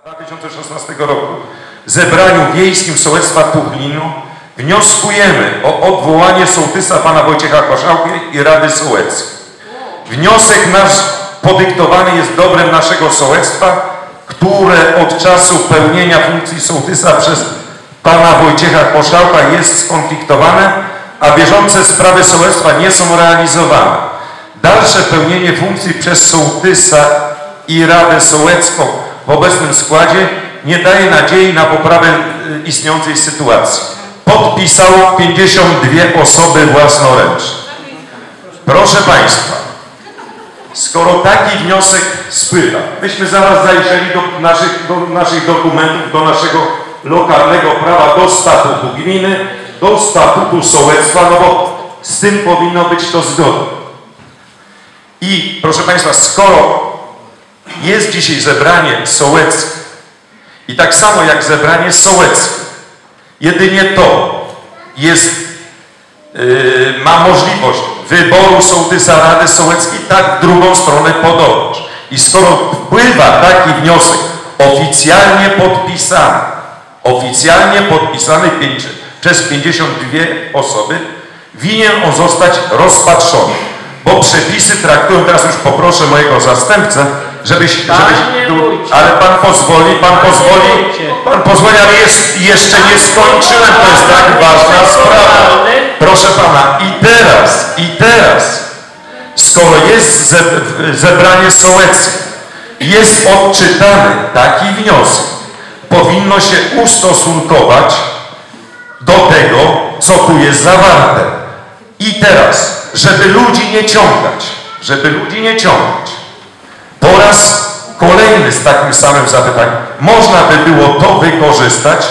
2016 roku zebraniu wiejskim sołectwa Tuchlinu wnioskujemy o odwołanie sołtysa pana Wojciecha Koszałki i Rady Sołeckiej. Wniosek nasz podyktowany jest dobrem naszego sołectwa, które od czasu pełnienia funkcji sołtysa przez pana Wojciecha Koszałka jest skonfliktowane, a bieżące sprawy sołectwa nie są realizowane. Dalsze pełnienie funkcji przez sołtysa i Radę Sołecką w obecnym składzie nie daje nadziei na poprawę istniejącej sytuacji. Podpisało 52 osoby własnoręcznie. Proszę Państwa, skoro taki wniosek spływa, myśmy zaraz zajrzeli do naszych dokumentów, do naszego lokalnego prawa, do statutu gminy, do statutu sołectwa, no bo z tym powinno być to zgodne. I proszę Państwa, skoro jest dzisiaj zebranie sołeckie i tak samo jak zebranie sołeckie, jedynie to jest, ma możliwość wyboru sołtysa Rady Sołeckiej, tak w drugą stronę podobać. I skoro wpływa taki wniosek oficjalnie podpisany przez 52 osoby, winien on zostać rozpatrzony. Bo przepisy traktują, teraz już poproszę mojego zastępcę, ale pan pozwoli, ale jeszcze nie skończyłem, to jest tak ważna sprawa. Proszę pana, i teraz, skoro jest zebranie sołeckie, jest odczytany taki wniosek, powinno się ustosunkować do tego, co tu jest zawarte. I teraz, żeby ludzi nie ciągać, po raz kolejny z takim samym zapytaniem, można by było to wykorzystać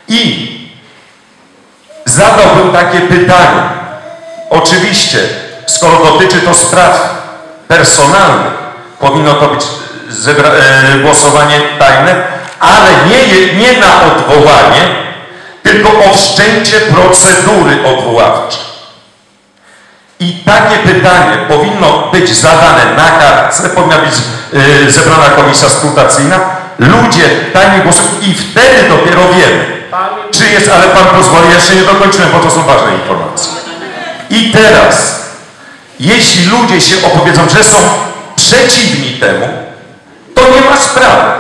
i zadałbym takie pytanie. Oczywiście, skoro dotyczy to spraw personalnych, powinno to być głosowanie tajne, ale nie na odwołanie, tylko o wszczęcie procedury odwoławczej. I takie pytanie powinno być zadane na kartce, powinna być zebrana komisja skrutacyjna, ludzie tajnie głosują i wtedy dopiero wiemy, czy jest, ale pan pozwoli, jeszcze nie dokończyłem, bo to są ważne informacje. I teraz, jeśli ludzie się opowiedzą, że są przeciwni temu, to nie ma sprawy.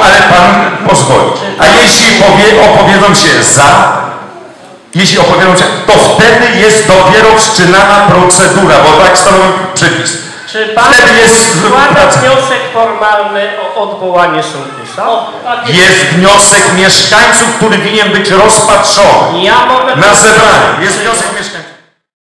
Ale pan pozwoli. A jeśli opowiedzą się za, to wtedy jest dopiero wszczynana procedura, bo tak stanowi przepis. Czy pan składa wniosek formalny o odwołanie sołtysa? Jest wniosek mieszkańców, który winien być rozpatrzony na zebraniu. Jest wniosek mieszkańców.